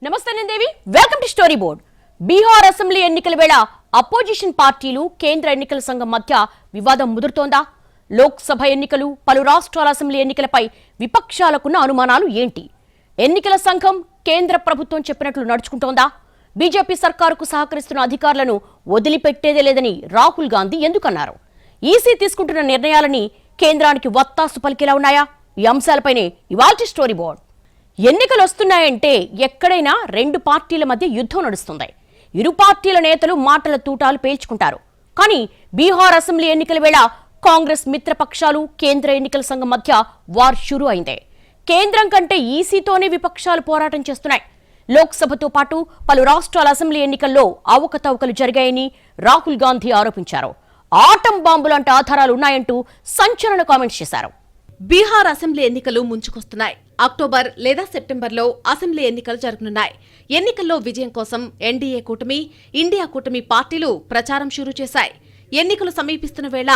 నమస్తే Devi, welcome to story board. Bihar assembly ఎన్నికల వేళ అపోజిషన్ పార్టీలు కేంద్ర ఎన్నికల సంఘం మధ్య వివాదం ముదురుతోందా? లోక్సభ ఎన్నికలు, పలు రాష్ట్రాల అసెంబ్లీ ఎన్నికలపై విపక్షాలకున్న అనుమానాలు ఏంటి? ఎన్నికల సంఘం కేంద్ర ప్రభుత్వం చెప్పినట్లు నడుచుకుంటోందా? బీజేపీ సర్కారుకు సహకరిస్తున్న అధికారులను వదిలిపెట్టేదే లేదని రాహుల్ గాంధీ ఎందుకన్నారు? ఈసీ తీసుకుంటున్న నిర్ణయాలని కేంద్రానికి వత్తాసు పలికేలా ఉన్నాయా? ఈ అంశాలపైనే ఇవాల్టి స్టోరీ బోర్డ్. ఎన్నికలు వస్తున్నాయంటే ఎక్కడైనా రెండు పార్టీల మధ్య యుద్ధం నడుస్తుంది. ఇరు పార్టీల నేతలు మాటల తూటాలు పేల్చుకుంటారు. కానీ బీహార్ అసెంబ్లీ ఎన్నికల వేళ కాంగ్రెస్ మిత్రపక్షాలు కేంద్ర ఎన్నికల సంఘం మధ్య వార్ షురూ అయింది. కేంద్రం కంటే ఈసీతోనే విపక్షాలు పోరాటం చేస్తున్నాయి. లోక్సభతో పాటు పలు రాష్ట్రాల అసెంబ్లీ ఎన్నికల్లో అవకతవకలు జరిగాయని రాహుల్ గాంధీ ఆరోపించారు. ఆటం బాంబులాంటి ఆధారాలు ఉన్నాయంటూ సంచలన కామెంట్స్ చేశారు. బీహార్ అసెంబ్లీ ఎన్నికలు ముంచుకొస్తున్నాయి. అక్టోబర్ లేదా సెప్టెంబర్లో అసెంబ్లీ ఎన్నికలు జరగనున్నాయి. ఎన్నికల్లో విజయం కోసం ఎన్డీఏ కూటమి, ఇండియా కూటమి పార్టీలు ప్రచారం షురూ చేశాయి. ఎన్నికలు సమీపిస్తున్న వేళ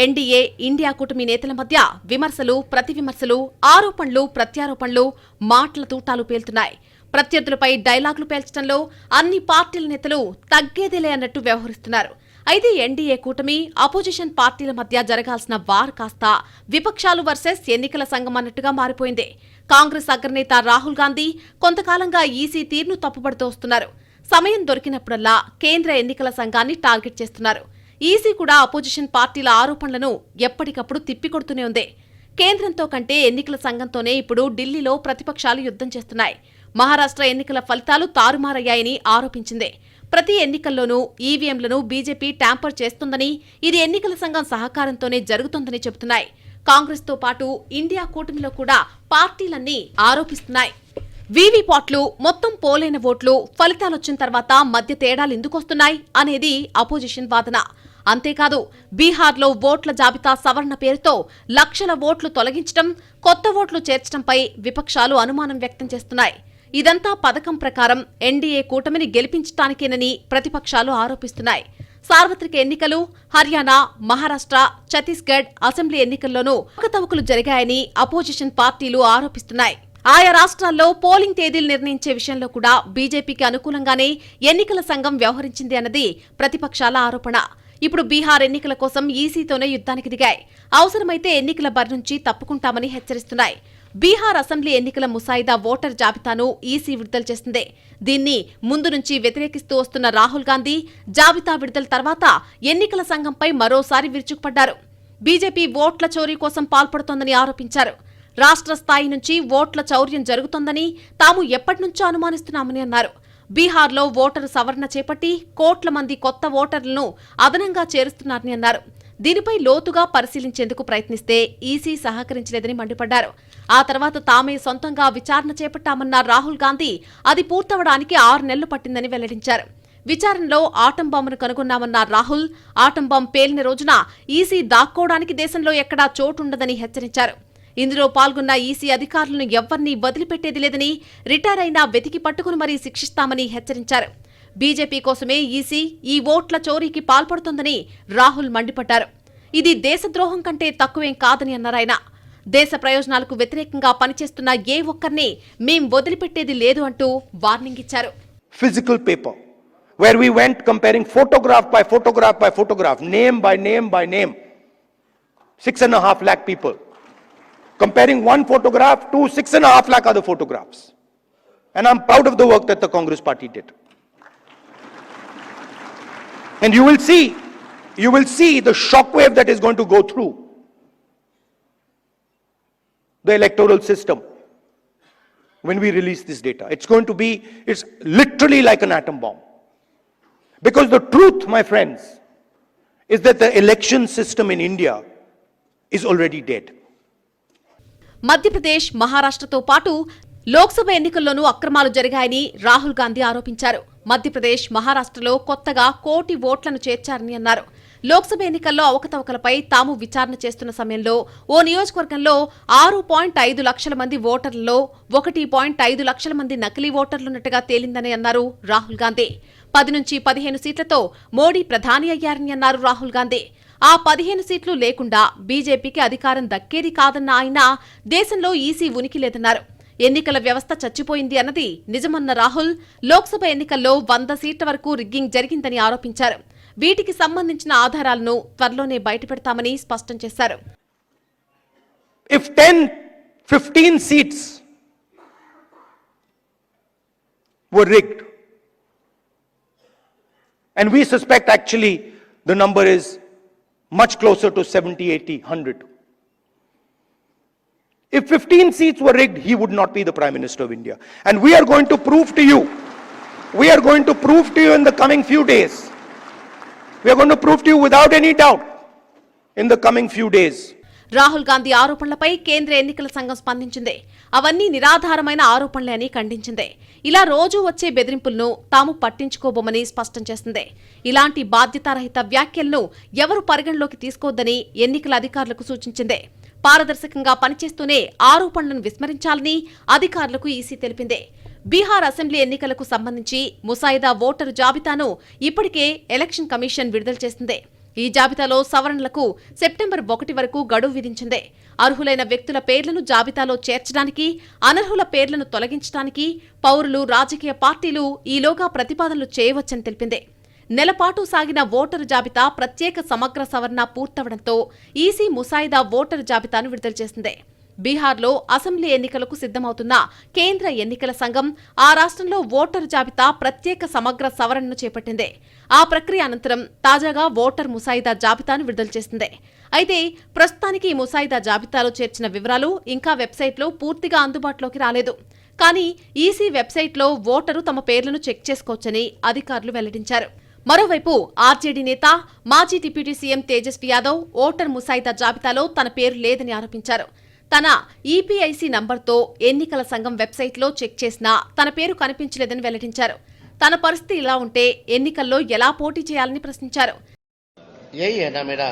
ఎన్డీఏ, ఇండియా కూటమి నేతల మధ్య విమర్శలు, ప్రతివిమర్శలు, ఆరోపణలు, ప్రత్యారోపణలు, మాటల తూటాలు పేలుతున్నాయి. ప్రత్యర్థులపై డైలాగులు పేల్చడంలో అన్ని పార్టీల నేతలు తగ్గేదేలే అన్నట్టు వ్యవహరిస్తున్నారు. అయితే ఎన్డీఏ కూటమి, అపోజిషన్ పార్టీల మధ్య జరగాల్సిన వార్ కాస్త విపక్షాలు వర్సెస్ ఎన్నికల సంఘం అన్నట్టుగా మారిపోయింది. కాంగ్రెస్ అగ్రనేత రాహుల్ గాంధీ కొంతకాలంగా ఈసీ తీరును తప్పుపడుతూ వస్తున్నారు. సమయం దొరికినప్పుడల్లా కేంద్ర ఎన్నికల సంఘాన్ని టార్గెట్ చేస్తున్నారు. ఈసీ కూడా అపోజిషన్ పార్టీల ఆరోపణలను ఎప్పటికప్పుడు తిప్పికొడుతూనే ఉంది. కేంద్రంతో కంటే ఎన్నికల సంఘంతోనే ఇప్పుడు ఢిల్లీలో ప్రతిపక్షాలు యుద్ధం చేస్తున్నాయి. మహారాష్ట్ర ఎన్నికల ఫలితాలు తారుమారయ్యాయని ఆరోపించింది. ప్రతి ఎన్నికల్లోనూ ఈవీఎంలను బీజేపీ ట్యాంపర్ చేస్తుందని, ఇది ఎన్నికల సంఘం సహకారంతోనే జరుగుతోందని చెబుతున్నాయి. కాంగ్రెస్తో పాటు ఇండియా కూటమిలో కూడా పార్టీలన్నీ ఆరోపిస్తున్నాయి. వీవీపాట్లు, మొత్తం పోలైన ఓట్లు, ఫలితాలొచ్చిన తర్వాత మధ్య తేడాలు ఎందుకొస్తున్నాయి అనేది అపోజిషన్ వాదన. అంతేకాదు, బీహార్లో ఓట్ల జాబితా సవరణ పేరుతో లక్షల ఓట్లు తొలగించడం, కొత్త ఓట్లు చేర్చడంపై విపక్షాలు అనుమానం వ్యక్తం చేస్తున్నాయి. ఇదంతా పథకం ప్రకారం ఎన్డీఏ కూటమిని గెలిపించటానికేనని ప్రతిపక్షాలు ఆరోపిస్తున్నాయి. సార్వత్రిక ఎన్నికలు, హర్యానా, మహారాష్ట్ర, ఛత్తీస్గఢ్ అసెంబ్లీ ఎన్నికల్లోనూ అవకతవకలు జరిగాయని అపోజిషన్ పార్టీలు ఆరోపిస్తున్నాయి. ఆయా రాష్ట్రాల్లో పోలింగ్ తేదీలు నిర్ణయించే విషయంలో కూడా బీజేపీకి అనుకూలంగానే ఎన్నికల సంఘం వ్యవహరించింది అన్నది ప్రతిపక్షాల ఆరోపణ. ఇప్పుడు బీహార్ ఎన్నికల కోసం ఈసీతోనే యుద్ధానికి దిగాయి. అవసరమైతే ఎన్నికల బరి నుంచి తప్పుకుంటామని హెచ్చరిస్తున్నాయి. బీహార్ అసెంబ్లీ ఎన్నికల ముసాయిదా ఓటర్ జాబితాను ఈసీ విడుదల చేసింది. దీన్ని ముందు నుంచి వ్యతిరేకిస్తూ వస్తున్న రాహుల్ గాంధీ జాబితా విడుదల తర్వాత ఎన్నికల సంఘంపై మరోసారి విరుచుకుపడ్డారు. బీజేపీ ఓట్ల చోరీ కోసం పాల్పడుతోందని ఆరోపించారు. రాష్ట్ర స్థాయి నుంచి ఓట్ల చౌర్యం జరుగుతోందని తాము ఎప్పటినుంచో అనుమానిస్తున్నామని అన్నారు. బీహార్లో ఓటరు సవరణ చేపట్టి కోట్ల మంది కొత్త ఓటర్లను అదనంగా చేరుస్తున్నారని అన్నారు. దీనిపై లోతుగా పరిశీలించేందుకు ప్రయత్నిస్తే ఈసీ సహకరించలేదని మండిపడ్డారు. ఆ తర్వాత తామే సొంతంగా విచారణ చేపట్టామన్న రాహుల్ గాంధీ అది పూర్తవడానికి 6 నెలలు పట్టిందని వెల్లడించారు. విచారణలో ఆటం బాంబును కనుగొన్నామన్న రాహుల్, ఆటం బాంబు పేలిన రోజున ఈసీ దాక్కోవడానికి దేశంలో ఎక్కడా చోటుండదని హెచ్చరించారు. ఇందులో పాల్గొన్న ఈసీ అధికారులను ఎవ్వర్నీ వదిలిపెట్టేది లేదని, రిటైర్ అయినా వెతికి పట్టుకుని మరీ శిక్షిస్తామని హెచ్చరించారు. బీజేపీ కోసమే ఈసీ ఈ ఓట్ల చోరీకి పాల్పడుతోందని రాహుల్ మండిపడ్డారు. ఇది దేశద్రోహం కంటే తక్కువేం కాదని అన్నారాయన. దేశ ప్రయోజనాలకు వ్యతిరేకంగా పనిచేస్తున్న ఏ ఒక్కరిని మేం వదిలిపెట్టేది లేదు అంటూ వార్నింగ్ ఇచ్చారు. Physical paper where we went comparing photograph by photograph by photograph, name by name by name, 6.5 lakh people, comparing one photograph to 6.5 lakh other photographs. And I'm proud of the work that the Congress party did. And you will see the shockwave that is going to go through the electoral system when we release this data. It's literally like an atom bomb. Because the truth, my friends, is that the election system in India is already dead. Madhya Pradesh, మహారాష్ట్రతో పాటు లోక్సభ ఎన్నికల్లోనూ అక్రమాలు జరిగాయని రాహుల్ గాంధీ ఆరోపించారు. మధ్యప్రదేశ్, మహారాష్ట్రలో కొత్తగా 1 కోటి ఓట్లను చేర్చారని అన్నారు. లోక్సభ ఎన్నికల్లో అవకతవకలపై తాము విచారణ చేస్తున్న సమయంలో ఓ నియోజకవర్గంలో 6.5 లక్షల మంది ఓటర్లలో 1.5 లక్షల మంది నకిలీ ఓటర్లున్నట్టుగా తేలిందని అన్నారు రాహుల్ గాంధీ. 10 నుంచి 15 సీట్లతో మోడీ ప్రధాని అయ్యారని అన్నారు రాహుల్ గాంధీ. ఆ 15 సీట్లు లేకుండా బీజేపీకి అధికారం దక్కేది కాదన్న ఆయన దేశంలో ఈసీ ఉనికి లేదన్నారు. ఎన్నికల వ్యవస్థ చచ్చిపోయింది అన్నది నిజమన్న రాహుల్ లోక్సభ ఎన్నికల్లో 100 సీట్ల వరకు రిగ్గింగ్ జరిగిందని ఆరోపించారు. వీటికి సంబంధించిన ఆధారాలను త్వరలోనే బయటపెడతామని స్పష్టం చేశారు. If 10-15 seats were rigged, and we suspect actually the number is much closer to 70, 80, 100. If 15 seats were rigged, he would not be the Prime Minister of India. And we are going to prove to you in the coming few days. We are going to prove to you without any doubt in the coming few days. Rahul Gandhi ఆరోపణలపై కేంద్ర ఎన్నికల సంఘం స్పందించింది. అవన్నీ నిరాధారమైన ఆరోపణలే అని ఖండించింది. ఇలా రోజూ వచ్చే బెదిరింపులను తాము పట్టించుకోబోమని స్పష్టం చేసింది. ఇలాంటి బాధ్యతారహిత వ్యాఖ్యలను ఎవరు పరిగణలోకి తీసుకోవద్దని ఎన్నికల అధికారులకు సూచించింది. పారదర్శకంగా పనిచేస్తూనే ఆరోపణలను విస్మరించాలని అధికారులకు ఈసీ తెలిపింది. బీహార్ అసెంబ్లీ ఎన్నికలకు సంబంధించి ముసాయిదా ఓటరు జాబితాను ఇప్పటికే ఎలక్షన్ కమిషన్ విడుదల చేసింది. ఈ జాబితాలో సవరణలకు సెప్టెంబర్ 1 వరకు గడువు విధించింది. అర్హులైన వ్యక్తుల పేర్లను జాబితాలో చేర్చడానికి, అనర్హుల పేర్లను తొలగించడానికి పౌరులు, రాజకీయ పార్టీలు ఈలోగా ప్రతిపాదనలు చేయవచ్చని తెలిపింది. నెలపాటు సాగిన ఓటరు జాబితా ప్రత్యేక సమగ్ర సవరణ పూర్తవడంతో ఈసీ ముసాయిదా ఓటరు జాబితాను విడుదల చేసింది. బీహార్లో అసెంబ్లీ ఎన్నికలకు సిద్ధమవుతున్న కేంద్ర ఎన్నికల సంఘం ఆ రాష్ట్రంలో ఓటరు జాబితా ప్రత్యేక సమగ్ర సవరణను చేపట్టింది. ఆ ప్రక్రియ అనంతరం తాజాగా ఓటర్ ముసాయిదా జాబితాను విడుదల చేసింది. అయితే ప్రస్తుతానికి ఈ ముసాయిదా జాబితాలో చేర్చిన వివరాలు ఇంకా వెబ్సైట్లో పూర్తిగా అందుబాటులోకి రాలేదు. కానీ ఈసీ వెబ్సైట్లో ఓటరు తమ పేర్లను చెక్ చేసుకోవచ్చని అధికారులు వెల్లడించారు. మరోవైపు ఆర్జేడీ నేత, మాజీ deputy CM Tejashwi Yadav voter ముసాయిదా జాబితాలో తన పేరు లేదని ఆరోపించారు. తన ఈపీఐసీ నంబర్తో ఎన్నికల సంఘం వెబ్సైట్లో చెక్ చేసినా తన పేరు కనిపించలేదని వెల్లడించారు. తన పరిస్థితి ఇలా ఉంటే ఎన్నికల్లో ఎలా పోటీ చేయాలని ప్రశ్నించారు. यही है ना मेरा,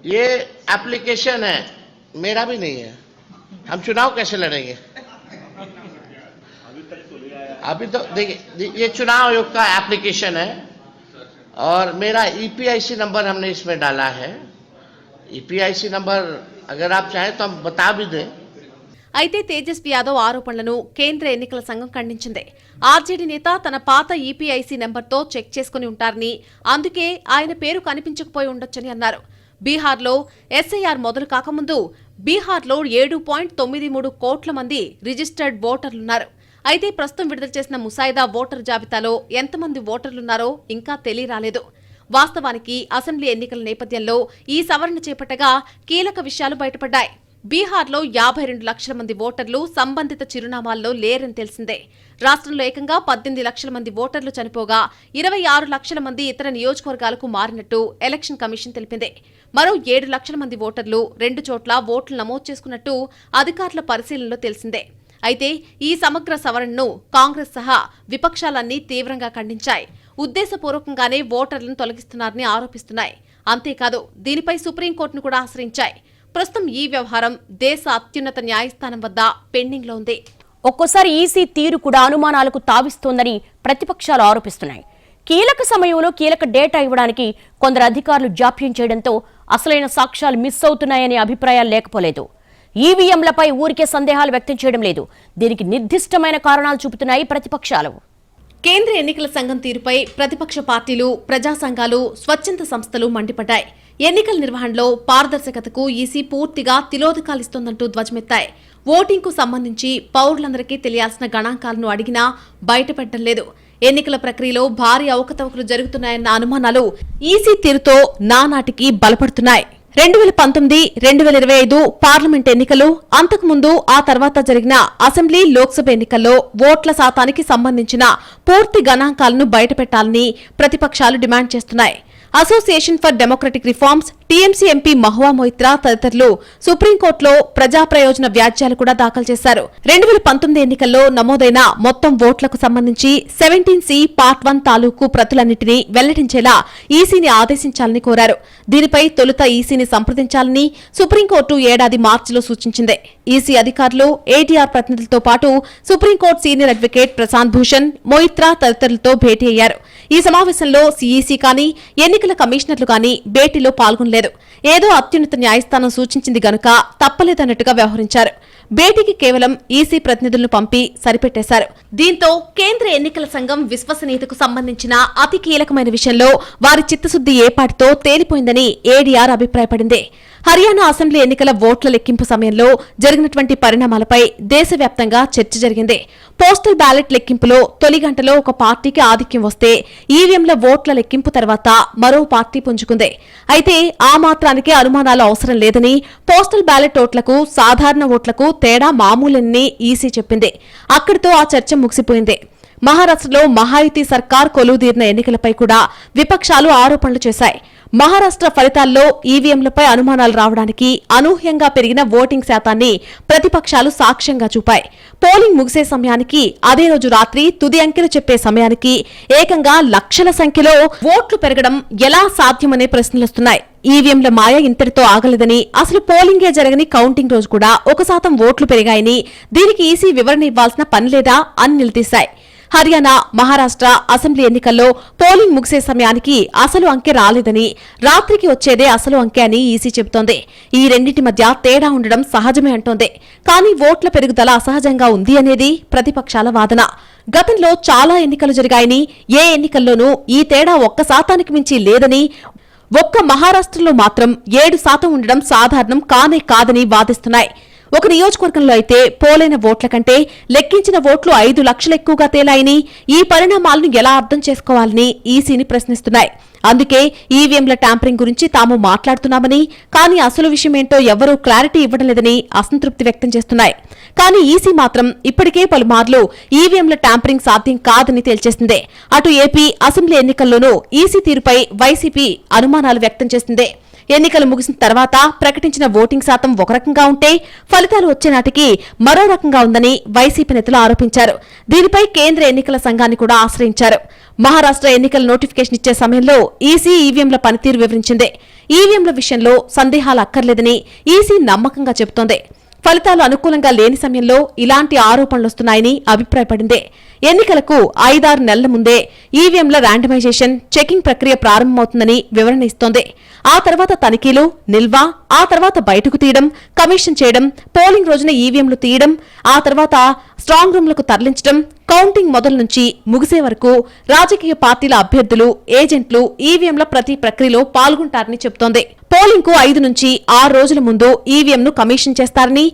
ये एप्लीकेशन है, मेरा भी नहीं है. हम चुनाव कैसे लड़ेंगे? अभी तो देखिए, ये चुनाव आयोग का एप्लीकेशन है और मेरा ईपीआईसी नंबर हमने इसमें डाला है. ईपीआईसी नंबर अगर आप चाहें तो हम बता भी दें. అయితే తేజస్వి యాదవ్ ఆరోపణలను కేంద్ర ఎన్నికల సంఘం ఖండించింది. ఆర్జేడీ నేత తన పాత ఈపీఐసీ నెంబర్తో చెక్ చేసుకుని ఉంటారని, అందుకే ఆయన పేరు కనిపించకపోయి ఉండొచ్చని అన్నారు. బీహార్లో ఎస్ఐఆర్ మొదలు కాకముందు బీహార్లో 7.93 కోట్ల మంది రిజిస్టర్డ్ ఓటర్లున్నారు. అయితే ప్రస్తుతం విడుదల చేసిన ముసాయిదా ఓటర్ జాబితాలో ఎంతమంది ఓటర్లున్నారో ఇంకా తెలియరాలేదు. వాస్తవానికి అసెంబ్లీ ఎన్నికల నేపథ్యంలో ఈ సవరణ చేపట్టగా కీలక విషయాలు బయటపడ్డాయి. బీహార్లో 52 లక్షల మంది ఓటర్లు సంబంధిత చిరునామాల్లో లేరని తెలిసిందే. రాష్ట్రంలో ఏకంగా 18 లక్షల మంది ఓటర్లు చనిపోగా 26 లక్షల మంది ఇతర నియోజకవర్గాలకు మారినట్టు ఎలక్షన్ కమిషన్ తెలిపింది. మరో 7 లక్షల మంది ఓటర్లు 2 చోట్ల ఓట్లు నమోదు చేసుకున్నట్టు అధికారుల పరిశీలనలో తెలిసిందే. అయితే ఈ సమగ్ర సవరణను కాంగ్రెస్ సహా విపక్షాలన్నీ తీవ్రంగా ఖండించాయి. ఉద్దేశపూర్వకంగానే ఓటర్లను తొలగిస్తున్నారని ఆరోపిస్తున్నాయి. అంతేకాదు దీనిపై సుప్రీంకోర్టును కూడా ఆశ్రయించాయి. ప్రస్తుతం ఈ వ్యవహారం దేశ అత్యున్నత న్యాయస్థానం వద్ద పెండింగ్లో ఉంది. ఒక్కోసారి ఈసీ తీరు కూడా అనుమానాలకు తావిస్తోందని ప్రతిపక్షాలు ఆరోపిస్తున్నాయి. కీలక సమయంలో కీలక డేటా ఇవ్వడానికి కొందరు అధికారులు జాప్యం చేయడంతో అసలైన సాక్ష్యాలు మిస్ అవుతున్నాయనే అభిప్రాయాలు లేకపోలేదు. ఈవీఎంలపై ఊరికే సందేహాలు వ్యక్తం చేయడం లేదు. దీనికి నిర్దిష్టమైన కారణాలు చూపుతున్నాయి ప్రతిపక్షాలు. కేంద్ర ఎన్నికల సంఘం తీరుపై ప్రతిపక్ష పార్టీలు, ప్రజా సంఘాలు, స్వచ్ఛంద సంస్థలు మండిపడ్డాయి. ఎన్నికల నిర్వహణలో పారదర్శకతకు ఈసీ పూర్తిగా తిలోదకాలిస్తోందంటూ ధ్వజమెత్తాయి. ఓటింగ్కు సంబంధించి పౌరులందరికీ తెలియాల్సిన గణాంకాలను అడిగినా బయటపెట్టడం లేదు. ఎన్నికల ప్రక్రియలో భారీ అవకతవకలు జరుగుతున్నాయన్న అనుమానాలు ఈసీ తీరుతో నానాటికి బలపడుతున్నాయి. 2019, 2025 పార్లమెంట్ ఎన్నికలు, అంతకుముందు ఆ తర్వాత జరిగిన అసెంబ్లీ, లోక్సభ ఎన్నికల్లో ఓట్ల శాతానికి సంబంధించిన పూర్తి గణాంకాలను బయటపెట్టాలని ప్రతిపక్షాలు డిమాండ్ చేస్తున్నాయి. Association for democratic reforms, TMC MP Mahua Moitra తదితరులు సుప్రీంకోర్టులో ప్రజా ప్రయోజన వ్యాజ్యాలు కూడా దాఖలు చేశారు. 2019 ఎన్నికల్లో నమోదైన మొత్తం ఓట్లకు సంబంధించి 17C పార్ట్ 1 తాలూకు ప్రతులన్నింటినీ వెల్లడించేలా ఈసీని ఆదేశించాలని కోరారు. దీనిపై తొలుత ఈసీని సంప్రదించాలని సుప్రీంకోర్టు ఏడాది మార్చిలో సూచించింది. ఈసీ అధికారులు, ఏటీఆర్ ప్రతినిధులతో పాటు supreme court senior advocate Prashant Bhushan, Moitra తదితరులతో భేటీ అయ్యారు. ఈ సమావేశంలో సీఈసీ కానీ, ఎన్నికల కమిషనర్లు గాని భేటీలో పాల్గొనలేదు. ఏదో అత్యున్నత న్యాయస్థానం సూచించింది గనుక తప్పలేదన్నట్టుగా వ్యవహరించారు. భేటీకి కేవలం ఈసీ ప్రతినిధులను పంపి సరిపెట్టేశారు. దీంతో కేంద్ర ఎన్నికల సంఘం విశ్వసనీయతకు సంబంధించిన అతి కీలకమైన విషయంలో వారి చిత్తశుద్ది ఏపాటితో తేలిపోయిందని ఏడీఆర్ అభిప్రాయపడింది. హర్యానా అసెంబ్లీ ఎన్నికల ఓట్ల లెక్కింపు సమయంలో జరిగినటువంటి పరిణామాలపై దేశవ్యాప్తంగా చర్చ జరిగింది. పోస్టల్ బ్యాలెట్ లెక్కింపులో తొలి గంటలో ఒక పార్టీకి ఆధిక్యం వస్తే ఈవీఎంల ఓట్ల లెక్కింపు తర్వాత మరో పార్టీ పుంజుకుంది. అయితే ఆ మాత్రానికే అనుమానాలు అవసరం లేదని, పోస్టల్ బ్యాలెట్ ఓట్లకు సాధారణ ఓట్లకు తేడా మామూలని ఈసీ చెప్పింది. అక్కడితో ఆ చర్చ ముగిసిపోయింది. మహారాష్ట్రలో మహాయుతి సర్కార్ కొలువుదీరిన ఎన్నికలపై కూడా విపక్షాలు ఆరోపణలు చేశాయి. మహారాష్ట్ర ఫలితాల్లో ఈవీఎంలపై అనుమానాలు రావడానికి అనూహ్యంగా పెరిగిన ఓటింగ్ శాతాన్ని ప్రతిపక్షాలు సాక్ష్యంగా చూపాయి. పోలింగ్ ముగిసే సమయానికి, అదే రోజు రాత్రి తుది అంకెలు చెప్పే సమయానికి ఏకంగా లక్షల సంఖ్యలో ఓట్లు పెరగడం ఎలా సాధ్యమనే ప్రశ్నలొస్తున్నాయి. ఈవీఎంల మాయ ఇంతటితో ఆగలేదని, అసలు పోలింగే జరగని కౌంటింగ్ రోజు కూడా 1% ఓట్లు పెరిగాయని, దీనికి ఈసీ వివరణ ఇవ్వాల్సిన పని లేదా అని నిలదీశాయి. హర్యానా, మహారాష్ట్ర అసెంబ్లీ ఎన్నికల్లో పోలింగ్ ముగిసే సమయానికి అసలు అంకె రాలేదని, రాత్రికి వచ్చేదే అసలు అంకె అని ఈసీ చెబుతోంది. ఈ రెండింటి మధ్య తేడా ఉండడం సహజమే అంటోంది. కానీ ఓట్ల పెరుగుదల అసహజంగా ఉంది అనేది ప్రతిపక్షాల వాదన. గతంలో చాలా ఎన్నికలు జరిగాయని, ఏ ఎన్నికల్లోనూ ఈ తేడా 1% మించి లేదని, ఒక్క మహారాష్ట్రలో మాత్రం 7% ఉండడం సాధారణం కానే కాదని వాదిస్తున్నాయి. ఒక నియోజకవర్గంలో అయితే పోలైన ఓట్ల కంటే లెక్కించిన ఓట్లు 5 లక్షలు ఎక్కువగా తేలాయని, ఈ పరిణామాలను ఎలా అర్థం చేసుకోవాలని ఈసీని ప్రశ్నిస్తున్నాయి. అందుకే ఈవీఎంల ట్యాంపరింగ్ గురించి తాము మాట్లాడుతున్నామని, కానీ అసలు విషయమేంటో ఎవరూ క్లారిటీ ఇవ్వడం లేదని అసంతృప్తి వ్యక్తం చేస్తున్నాయి. కానీ ఈసీ మాత్రం ఇప్పటికే పలుమార్లు ఈవీఎంల ట్యాంపరింగ్ సాధ్యం కాదని తేల్చేసిందే. అటు ఏపీ అసెంబ్లీ ఎన్నికల్లోనూ ఈసీ తీరుపై వైసీపీ అనుమానాలు వ్యక్తం చేసిందే. ఎన్నికలు ముగిసిన తర్వాత ప్రకటించిన ఓటింగ్ శాతం ఒక రకంగా ఉంటే ఫలితాలు వచ్చే నాటికి మరో రకంగా ఉందని వైసీపీ నేతలు ఆరోపించారు. దీనిపై కేంద్ర ఎన్నికల సంఘాన్ని కూడా ఆశ్రయించారు. మహారాష్ట్ర ఎన్నికల నోటిఫికేషన్ ఇచ్చే సమయంలో ఈసీ ఈవీఎంల పనితీరు వివరించింది. ఈవీఎంల విషయంలో సందేహాలు అక్కర్లేదని ఈసీ నమ్మకంగా చెబుతోంది. ఫలితాలు అనుకూలంగా లేని సమయంలో ఇలాంటి ఆరోపణలొస్తున్నాయని అభిప్రాయపడింది. ఎన్నికలకు 5-6 నెలల ముందే ఈవీఎంల ర్యాండమైజేషన్, చెకింగ్ ప్రక్రియ ప్రారంభమవుతుందని వివరణ ఇస్తోంది. ఆ తర్వాత తనిఖీలు, నిల్వ, ఆ తర్వాత బయటకు తీయడం, కమిషన్ చేయడం, పోలింగ్ రోజున ఈవీఎంలు తీయడం, ఆ తర్వాత స్ట్రాంగ్ రూమ్లకు తరలించడం, కౌంటింగ్ మొదలు నుంచి ముగిసే వరకు రాజకీయ పార్టీల అభ్యర్థులు, ఏజెంట్లు ఈవీఎంల ప్రతి ప్రక్రియలో పాల్గొంటారని చెబుతోంది. పోలింగ్ కు 5 నుంచి 6 రోజుల ముందు ఈవీఎంను కమిషన్ చేస్తారని,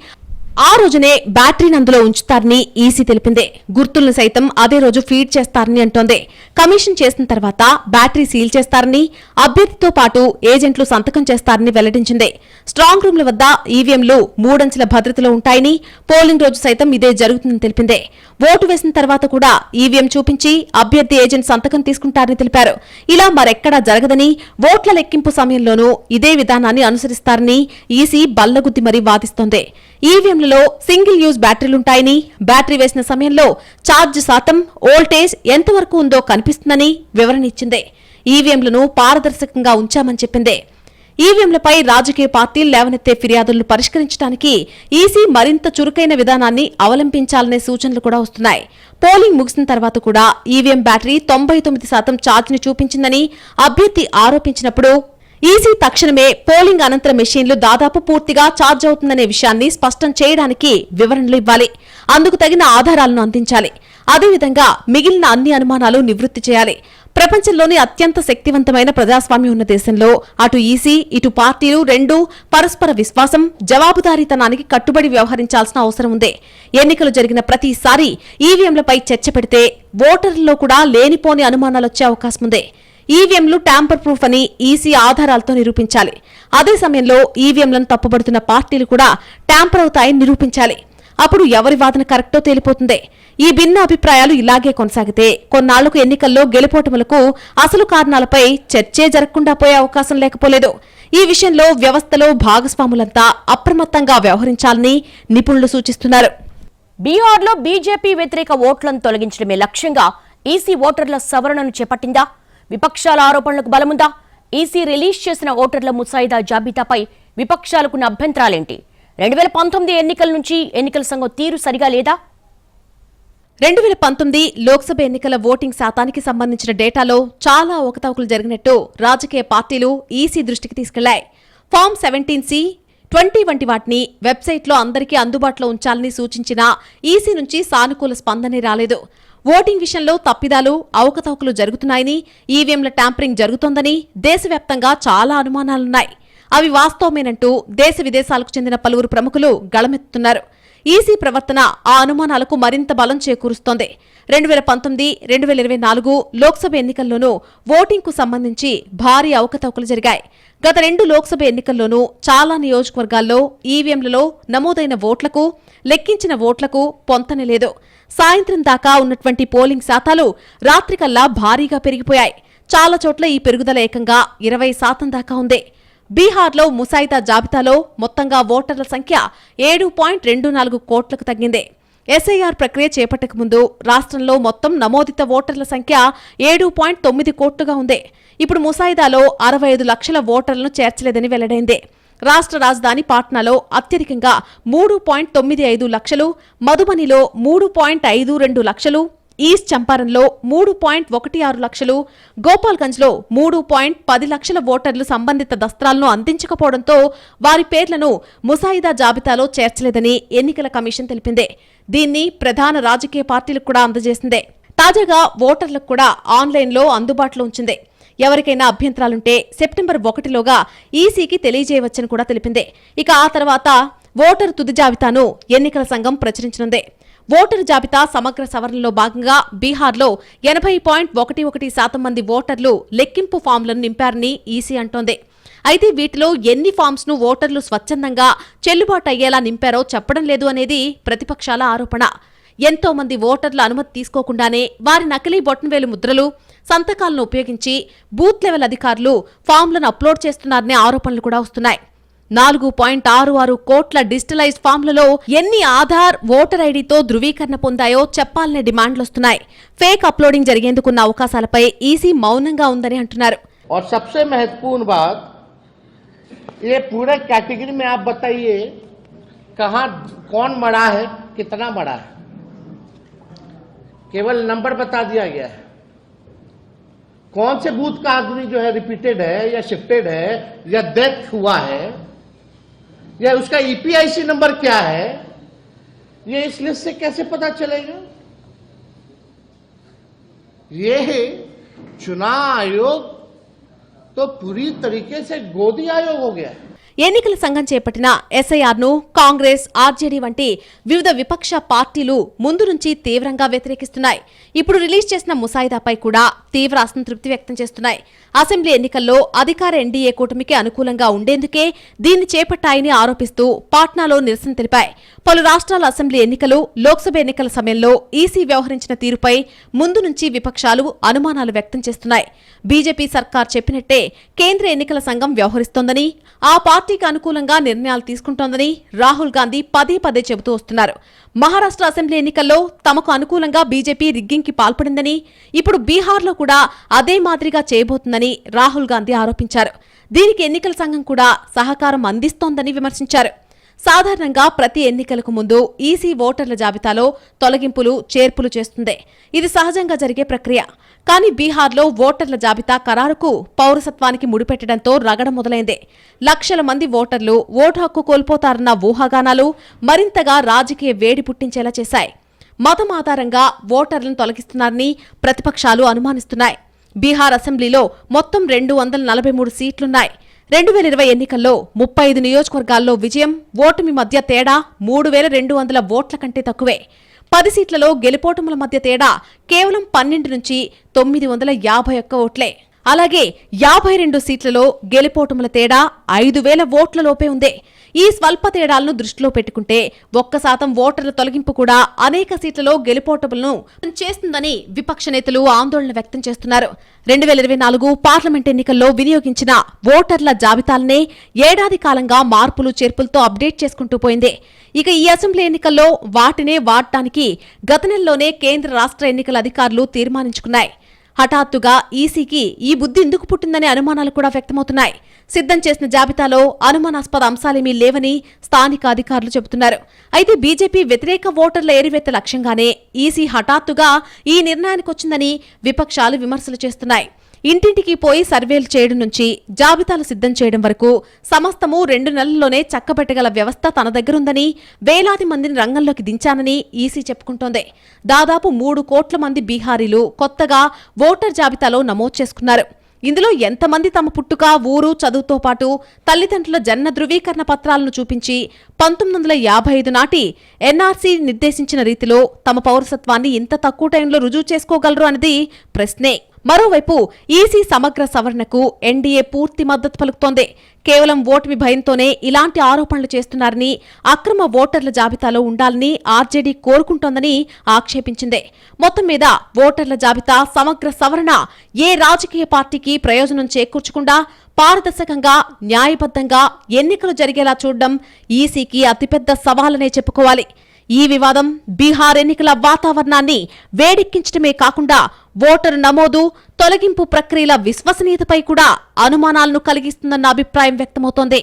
ఆ రోజునే బ్యాటరీని అందులో ఉంచుతారని ఈసీ తెలిపింది. గుర్తులను సైతం అదే రోజు ఫీడ్ చేస్తారని అంటోంది. కమిషన్ చేసిన తర్వాత బ్యాటరీ సీల్ చేస్తారని, అభ్యర్థితో పాటు ఏజెంట్లు సంతకం చేస్తారని వెల్లడించింది. స్ట్రాంగ్ రూమ్ల వద్ద ఈవీఎంలు 3 అంచెల భద్రతలో ఉంటాయని, పోలింగ్ రోజు సైతం ఇదే జరుగుతుందని తెలిపింది. ఓటు వేసిన తర్వాత కూడా ఈవీఎం చూపించి అభ్యర్థి ఏజెంట్ సంతకం తీసుకుంటారని తెలిపారు. ఇలా మరెక్కడా జరగదని, ఓట్ల లెక్కింపు సమయంలోనూ ఇదే విధానాన్ని అనుసరిస్తారని ఈసీ బల్లగుద్ది మరీ వాదిస్తోంది. ఈవీఎంలలో సింగిల్ యూజ్ బ్యాటరీలుంటాయని, బ్యాటరీ వేసిన సమయంలో ఛార్జ్ శాతం, వోల్టేజ్ ఎంతవరకు ఉందో కనిపిస్తుందని వివరణ ఇచ్చింది. ఈవీఎంలను పారదర్శకంగా ఉంచామని చెప్పింది. ఈవీఎంలపై రాజకీయ పార్టీలు లేవనెత్తే ఫిర్యాదులను పరిష్కరించడానికి ఈసీ మరింత చురుకైన విధానాన్ని అవలంబించాలనే సూచనలు కూడా వస్తున్నాయి. పోలింగ్ ముగిసిన తర్వాత కూడా ఈవీఎం బ్యాటరీ 99% ఛార్జిని చూపించిందని అభ్యర్థి ఆరోపించినప్పుడు ఈసీ తక్షణమే పోలింగ్ అనంతర మెషీన్లు దాదాపు పూర్తిగా ఛార్జ్ అవుతుందనే విషయాన్ని స్పష్టం చేయడానికి వివరణలు ఇవ్వాలి. అందుకు తగిన ఆధారాలను అందించాలి. అదేవిధంగా మిగిలిన అన్ని అనుమానాలు నివృత్తి చేయాలి. ప్రపంచంలోని అత్యంత శక్తివంతమైన ప్రజాస్వామ్యం ఉన్న దేశంలో అటు ఈసీ, ఇటు పార్టీలు రెండూ పరస్పర విశ్వాసం, జవాబుదారీతనానికి కట్టుబడి వ్యవహరించాల్సిన అవసరం ఉంది. ఎన్నికలు జరిగిన ప్రతిసారి ఈవీఎంలపై చర్చ పెడితే ఓటర్లలో కూడా లేనిపోని అనుమానాలొచ్చే అవకాశం ఉంది. ఈవీఎంలు ట్యాంపర్ ప్రూఫ్ అని ఈసీ ఆధారాలతో నిరూపించాలి. అదే సమయంలో ఈవీఎంలను తప్పుబడుతున్న పార్టీలు కూడా ట్యాంపర్ అవుతాయని నిరూపించాలి. అప్పుడు ఎవరి వాదన కరెక్టో తేలిపోతుంది. ఈ భిన్న అభిప్రాయాలు ఇలాగే కొనసాగితే కొన్నాళ్లకు ఎన్నికల్లో గెలుపోటములకు అసలు కారణాలపై చర్చే జరగకుండా పోయే అవకాశం లేకపోలేదు. ఈ విషయంలో వ్యవస్థలో భాగస్వాములంతా అప్రమత్తంగా వ్యవహరించాలని నిపుణులు సూచిస్తున్నారు. బీహార్లో బీజేపీ వ్యతిరేక ఓట్లను తొలగించడమే లక్ష్యంగా ఈసీ ఓటర్ల సవరణను చేపట్టిందా? విపక్షాల ఆరోపణలకు బలముందా? ఈసీ రిలీజ్ చేసిన ఓటర్ల ముసాయిదా జాబితాపై విపక్షాలకున్న అభ్యంతరాలేంటి? 2019 ఎన్నికల నుంచి ఎన్నికల సంఘం తీరు సరిగా లేదా? 2019 లోక్సభ ఎన్నికల ఓటింగ్ శాతానికి సంబంధించిన డేటాలో చాలా అవకతవకలు జరిగినట్టు రాజకీయ పార్టీలు ఈసీ దృష్టికి తీసుకెళ్లాయి. ఫామ్ 17C, 20 వంటి వాటిని వెబ్సైట్లో అందరికీ అందుబాటులో ఉంచాలని సూచించిన ఈసీ నుంచి సానుకూల స్పందనే రాలేదు. ఓటింగ్ విషయంలో తప్పిదాలు, అవకతవకలు జరుగుతున్నాయని, ఈవీఎంల ట్యాంపరింగ్ జరుగుతోందని దేశవ్యాప్తంగా చాలా అనుమానాలున్నాయి. అవి వాస్తవమేనంటూ దేశ విదేశాలకు చెందిన పలువురు ప్రముఖులు గళమెత్తుతున్నారు. ఈసీ ప్రవర్తన ఆ అనుమానాలకు మరింత బలం చేకూరుస్తోంది. 2019, 2024 లోక్సభ ఎన్నికల్లోనూ ఓటింగ్కు సంబంధించి భారీ అవకతవకలు జరిగాయి. గత 2 లోక్సభ ఎన్నికల్లోనూ చాలా నియోజకవర్గాల్లో ఈవీఎంలలో నమోదైన ఓట్లకు, లెక్కించిన ఓట్లకు పొంతనే లేదు. సాయంత్రం దాకా ఉన్నటువంటి పోలింగ్ శాతాలు రాత్రికల్లా భారీగా పెరిగిపోయాయి. చాలా చోట్ల ఈ పెరుగుదల ఏకంగా 20% దాకా ఉంది. బీహార్లో ముసాయిదా జాబితాలో మొత్తంగా ఓటర్ల సంఖ్య 7.24 కోట్లకు తగ్గింది. ఎస్ఐఆర్ ప్రక్రియ చేపట్టకముందు రాష్ట్రంలో మొత్తం నమోదిత ఓటర్ల సంఖ్య 7.9 కోట్లుగా ఉంది. ఇప్పుడు ముసాయిదాలో 65 లక్షల ఓటర్లను చేర్చలేదని వెల్లడైంది. రాష్ట్ర రాజధాని పాట్నాలో అత్యధికంగా 3.95 లక్షలు, మధుబనిలో 3.52 లక్షలు, ఈస్ట్ చంపారన్లో 3.16 లక్షలు, గోపాల్గంజ్లో 3.10 లక్షల ఓటర్లు సంబంధిత దస్త్రాలను అందించకపోవడంతో వారి పేర్లను ముసాయిదా జాబితాలో చేర్చలేదని ఎన్నికల కమిషన్ తెలిపింది. దీన్ని ప్రధాన రాజకీయ పార్టీలకు కూడా అందజేసింది. తాజాగా ఓటర్లకు కూడా ఆన్లైన్లో అందుబాటులో ఉంచింది. ఎవరికైనా అభ్యంతరాలుంటే సెప్టెంబర్ 1లోగా ఈసీకి తెలియజేయవచ్చని కూడా తెలిపింది. ఇక ఆ తర్వాత ఓటరు తుది జాబితాను ఎన్నికల సంఘం ప్రచురించనుంది. ఓటరు జాబితా సమగ్ర సవరణలో భాగంగా బీహార్లో 80.11% మంది ఓటర్లు లెక్కింపు ఫామ్లను నింపారని ఈసీ అంటోంది. అయితే వీటిలో ఎన్ని ఫామ్స్ ను ఓటర్లు స్వచ్ఛందంగా చెల్లుబాటు అయ్యేలా నింపారో చెప్పడం లేదు అనేది ప్రతిపక్షాల ఆరోపణ. ఎంతో మంది ఓటర్ల అనుమతి తీసుకోకుండానే వారి నకిలీ బొటనవేలు ముద్రలు, సంతకాలను ఉపయోగించి బూత్ లెవెల్ అధికారులు ఫామ్లను అప్లోడ్ చేస్తున్నారనే ఆరోపణలు కూడా వస్తున్నాయి. 4.66 కోట్ల డిజిటలైజ్డ్ ఫామ్లలో ఎన్ని ఆధార్, ఓటర్ ఐడీతో ధృవీకరణ పొందాయో చెప్పాలనే డిమాండ్లొస్తున్నాయి. ఫేక్ అప్లోడింగ్ జరిగేందుకున్న అవకాశాలపై ఈసీ మౌనంగా ఉందని అంటున్నారు. और सबसे महत्वपूर्ण बात, ये पूरे कैटेगरी में आप बताइए कहाँ कौन बड़ा है, कितना बड़ा है. केवल नंबर बता दिया गया है. कौन से बूथ का आदमी जो है रिपीटेड है या शिफ्टेड है या डेथ हुआ है या उसका ईपीआईसी नंबर क्या है, ये इस लिस्ट से कैसे पता चलेगा? ये चुनाव आयोग तो पूरी तरीके से गोदी आयोग हो गया है. ఎన్నికల సంఘం చేపట్టిన ఎస్ఐఆర్ను కాంగ్రెస్, ఆర్జేడీ వంటి వివిధ విపక్ష పార్టీలు ముందు నుంచి తీవ్రంగా వ్యతిరేకిస్తున్నాయి. ఇప్పుడు రిలీజ్ చేసిన ముసాయిదాపై కూడా తీవ్ర అసంతృప్తి వ్యక్తం చేస్తున్నాయి. అసెంబ్లీ ఎన్నికల్లో అధికార ఎన్డీఏ కూటమికి అనుకూలంగా ఉండేందుకే దీన్ని చేపట్టాయని ఆరోపిస్తూ పాట్నాలో నిరసన తెలిపాయి. పలు రాష్ట్రాల అసెంబ్లీ ఎన్నికలు, లోక్సభ ఎన్నికల సమయంలో ఈసీ వ్యవహరించిన తీరుపై ముందు నుంచి విపక్షాలు అనుమానాలు వ్యక్తం చేస్తున్నాయి. బీజేపీ సర్కార్ చెప్పినట్టే కేంద్ర ఎన్నికల సంఘం వ్యవహరిస్తోందని, ఆ పార్టీకి అనుకూలంగా నిర్ణయాలు తీసుకుంటోందని రాహుల్ గాంధీ పదే పదే చెబుతూ వస్తున్నారు. మహారాష్ట్ర అసెంబ్లీ ఎన్నికల్లో తమకు అనుకూలంగా బీజేపీ రిగ్గింగ్కి పాల్పడిందని, ఇప్పుడు బీహార్లో కూడా అదే మాదిరిగా చేయబోతుందని రాహుల్ గాంధీ ఆరోపించారు. దీనికి ఎన్నికల సంఘం కూడా సహకారం అందిస్తోందని విమర్శించారు. సాధారణంగా ప్రతి ఎన్నికలకు ముందు ఈసీ ఓటర్ల జాబితాలో తొలగింపులు, చేర్పులు చేస్తుంది. ఇది సహజంగా జరిగే ప్రక్రియ. కానీ బీహార్లో ఓటర్ల జాబితా ఖరారుకు పౌరసత్వానికి ముడిపెట్టడంతో రగడ మొదలైంది. లక్షల మంది ఓటర్లు ఓటు హక్కు కోల్పోతారన్న ఊహాగానాలు మరింతగా రాజకీయ వేడి పుట్టించేలా చేశాయి. మతం ఆధారంగా ఓటర్లను తొలగిస్తున్నారని ప్రతిపక్షాలు అనుమానిస్తున్నాయి. బీహార్ అసెంబ్లీలో మొత్తం 243 సీట్లున్నాయి. 2020 ఎన్నికల్లో 35 నియోజకవర్గాల్లో విజయం, ఓటమి మధ్య తేడా 3200 ఓట్ల కంటే తక్కువే. 10 సీట్లలో గెలుపోటముల మధ్య తేడా కేవలం 12 నుంచి 951 ఓట్లే. అలాగే 52 సీట్లలో గెలుపోటముల తేడా 5000 ఓట్ల లోపే ఉంది. ఈ స్వల్ప తేడాలను దృష్టిలో పెట్టుకుంటే 1% ఓటర్ల తొలగింపు కూడా అనేక సీట్లలో గెలుపోటములను చేస్తుందని విపక్ష నేతలు ఆందోళన వ్యక్తం చేస్తున్నారు. 2024 పార్లమెంట్ ఎన్నికల్లో వినియోగించిన ఓటర్ల జాబితాలనే ఏడాది కాలంగా మార్పులు, చేర్పులతో అప్డేట్ చేసుకుంటూ పోయింది. ఇక ఈ అసెంబ్లీ ఎన్నికల్లో వాటినే వాడటానికి గత నెలలోనే కేంద్ర, రాష్ట్ర ఎన్నికల అధికారులు తీర్మానించుకున్నాయి. హఠాత్తుగా ఈసీకి ఈ బుద్ధి ఎందుకు పుట్టిందనే అనుమానాలు కూడా వ్యక్తమవుతున్నాయి. సిద్ధం చేసిన జాబితాలో అనుమానాస్పద అంశాలేమీ లేవని స్థానిక అధికారులు చెబుతున్నారు. అయితే బీజేపీ వ్యతిరేక ఓటర్ల ఏరివేత లక్ష్యంగానే ఈసీ హఠాత్తుగా ఈ నిర్ణయానికొచ్చిందని విపక్షాలు విమర్శలు చేస్తున్నాయి. ఇంటింటికి పోయి సర్వేలు చేయడం నుంచి జాబితాలు సిద్ధం చేయడం వరకు సమస్తము 2 నెలల్లోనే చక్కబెట్టగల వ్యవస్థ తన దగ్గరుందని, వేలాది మందిని రంగంలోకి దించానని ఈసీ చెప్పుకుంటోంది. దాదాపు 3 కోట్ల మంది బీహారీలు కొత్తగా ఓటర్ జాబితాలో నమోదు చేసుకున్నారు. ఇందులో ఎంతమంది తమ పుట్టుక, ఊరు, చదువుతో పాటు తల్లిదండ్రుల జన్మ ధృవీకరణ పత్రాలను చూపించి 1955 నాటి ఎన్ఆర్సీ నిర్దేశించిన రీతిలో తమ పౌరసత్వాన్ని ఇంత తక్కువ టైంలో రుజువు చేసుకోగలరు అన్నది ప్రశ్నే. మరోవైపు ఈసీ సమగ్ర సవరణకు ఎన్డీఏ పూర్తి మద్దతు పలుకుతోంది. కేవలం ఓటమి భయంతోనే ఇలాంటి ఆరోపణలు చేస్తున్నారని, అక్రమ ఓటర్ల జాబితాలో ఉండాలని ఆర్జేడీ కోరుకుంటోందని ఆక్షేపించింది. మొత్తం మీద ఓటర్ల జాబితా సమగ్ర సవరణ ఏ రాజకీయ పార్టీకి ప్రయోజనం చేకూర్చకుండా పారదర్శకంగా, న్యాయబద్ధంగా ఎన్నికలు జరిగేలా చూడడం ఈసీకి అతిపెద్ద సవాలనే చెప్పుకోవాలి. ఈ వివాదం బీహార్ ఎన్నికల వాతావరణాన్ని వేడెక్కించడమే కాకుండా ఓటరు నమోదు, తొలగింపు ప్రక్రియల విశ్వసనీయతపై కూడా అనుమానాలను కలిగిస్తుందన్న అభిప్రాయం వ్యక్తమవుతోంది.